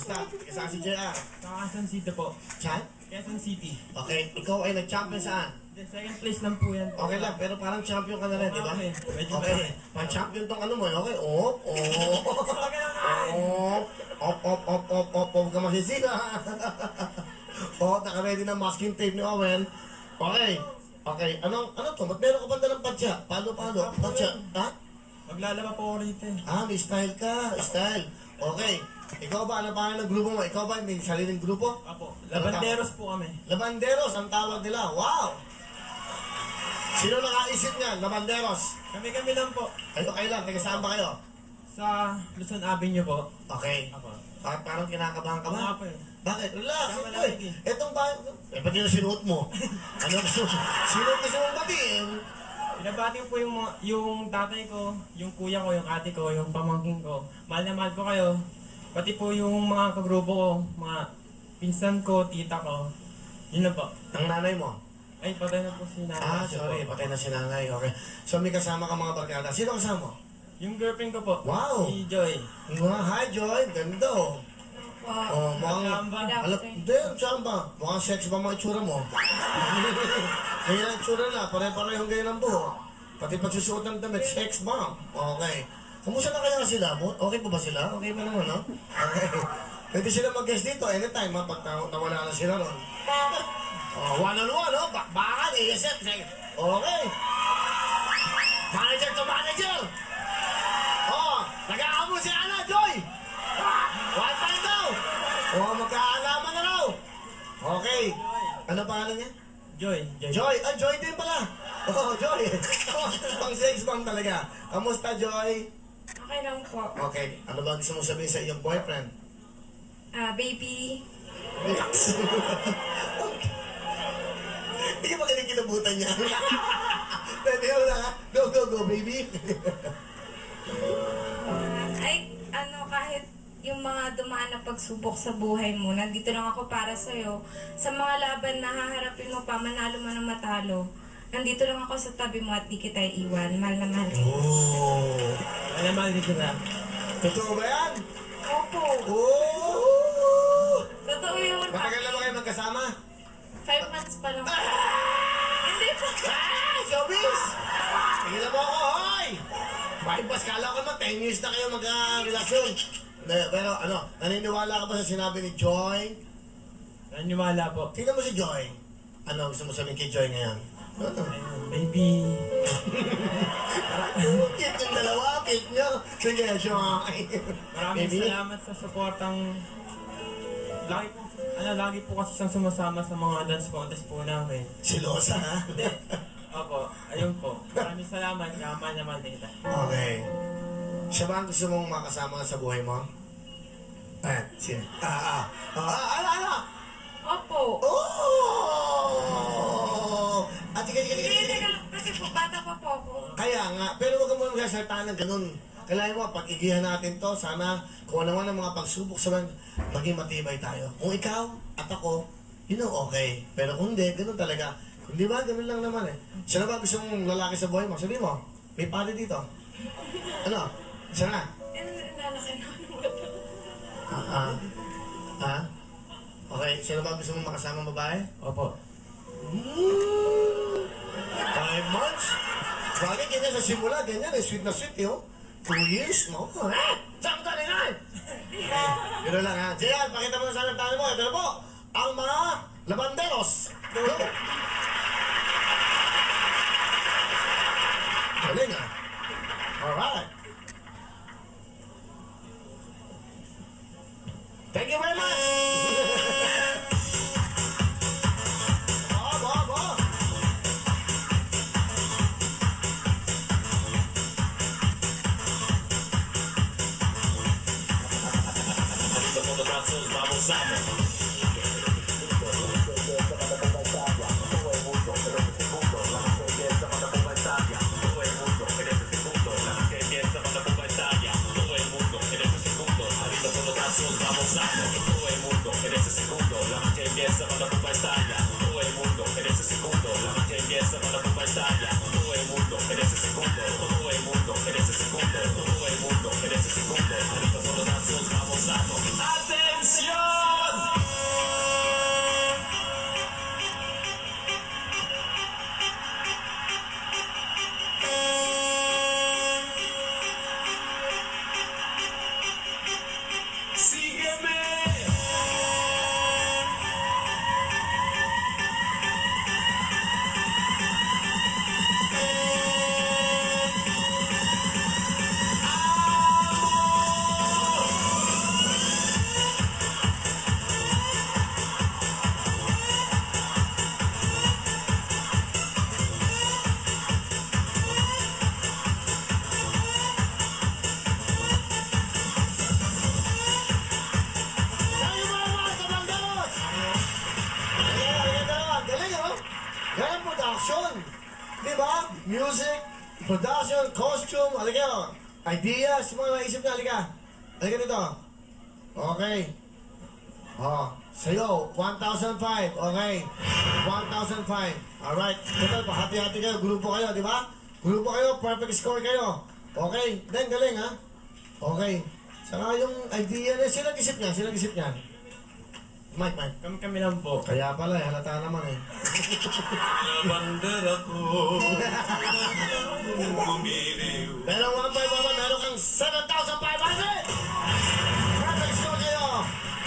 Basta, kasama si JR. Sa Quezon City po. Saan? Quezon City. Okay, ikaw ay nag-champion saan? The second place lang po yan. Okay lang, pero parang champion ka na rin, di ba? Medyo Okay, pang-champion tong ano mo, okay? Oh. Op, ka masisira. Naka-ready na masking tape ni Owen. Okay, ano to? Ba't meron ka ba dalang patya? Palo? Patya, ha? Maglalaba po ako rito eh. May style ka, style. Okay, ikaw ba, ano pangalan ng grupo mo? Ikaw ba, may sariling grupo? Apo, Labanderos po kami. Labanderos, ang tawag nila. Wow! Sino nakaisip niyan? Labanderos. Kami lang po. Kayo lang, taga saan ba kayo? Sa Luzon Avenue po. Okay. Apo. Parang kinakabahan ka ba? Mga po eh. Bakit? Relax, Kaya ito malamig eh. eh. Etong ba? Pati na sinuot mo. Ano gusto? Sinuot mong batiin? Pinabati ko po yung tatay ko, yung kuya ko, yung ate ko, yung pamangking ko. Mahal na mahal ko kayo. Pati po yung mga kagrupo ko, mga pinsan ko, tita ko. Yun na po. Ang nanay mo? Ay, patay na po si nanay. Sorry, patay na si nanay. Okay. So may kasama ka mga barkada. Sino kasama mo? Yung girlfriend ko po. Wow! Si Joy. Hi, Joy. Ganda oh. Wow. Mukhang... Hindi, samba. Mukhang sex ba mga itsura mo? Ganyan ang itsura na. Pare-parehong ganyan ang buho. Pati pagsusuot ng damit, sex bomb. Okay. Kumusta na kaya sila? Okay pa ba sila? Okay pa naman, no? Okay. Pwede sila mag-guest dito anytime, ha? Pag nawala na sila ron. One-on-one, no? Bakbakan, ASF. Okay. Manager to manager. Nag-aamo si Ana, Joy. One time daw. Magkaalaman na raw. Okay. Ano pangalan niya? Joy. Joy. Joy din pala. Joy. Pang sex bomb talaga. Kamusta, Joy? Okay lang po. Okay. Ano ba gusto mong sabihin sa iyong boyfriend? Baby. Relax. Hindi ka ba kinikilabutan niya? Pwede mo na. Go, baby. Kahit yung mga dumaan na pagsubok sa buhay mo, nandito lang ako para sa'yo. Sa mga laban na haharapin mo pa, manalo man ang matalo, nandito lang ako sa tabi mo at di kita iiwan. Mahal na mahal kita. Mahal na mahal kita. Totoo ba yan? Opo. Totoo yun. Matagal na ba kayo magkasama? 5 months pa lang. Hindi pa. Showbiz! Tingnan mo ako, hoy! Bakit ba? Kala ko naman 10 years na kayo magka-relasyon. Pero naniniwala ka ba sa sinabi ni Joy? Naniniwala po. Tingnan mo si Joy. Ano gusto mo sabihin kay Joy ngayon? Baby. Cute yung dalawa, cute nyo. Sige, Joy. Maraming salamat sa supportang... Lagi po kasi siyang sumasama sa mga dance contest po namin. Silosa, ha? Hindi. Opo, ayun po. Maraming salamat. Yaman naman kita. Okay. Siya ba ang gusto mong makasama sa buhay mo? Sino? Ano? Opo. Kasi po, bata pa po ako. Kaya nga, pero huwag ka muna magsasaltaan ng ganun. Kailangan mo, pag-igihan natin to, sana kung ano man ang mga pagsubok sa maging matibay tayo. Kung ikaw at ako, okay. Pero kung hindi, ganun talaga. Kung di ba, ganun lang naman eh. Sino ba gusto mong lalaki sa buhay mo? Sabi mo, may pari dito. Ano? Isa na? Lalaki na. Okay, sino ba gusto mong makasama babae? Opo. 5 months? Bagay, ganyan sa simula, ganyan eh. Sweet na sweet, 2 years? Saan ka rin ay? Pero lang ha. Jian, pakita mo na sa tanong mo. Ito na po, ang mga labanderos. Go! Galing ha. Alright. Thank you very much! music, production, costume, halika kayo. Ideas, yung mga naisip niya, halika. Halika dito. Okay. Oh, sa'yo, 1,005. Okay. 1,005. Alright. Total, hati-hati kayo. Grupo kayo, di ba? Grupo kayo, perfect score kayo. Okay. Then, galing ha? Okay. Saka yung idea niya, sino nag-isip niya? Sino nag-isip niya? Mike. Kami lang po. Kaya pala, halata naman eh. Na bandera ko, bumiliw. Pero 1,500.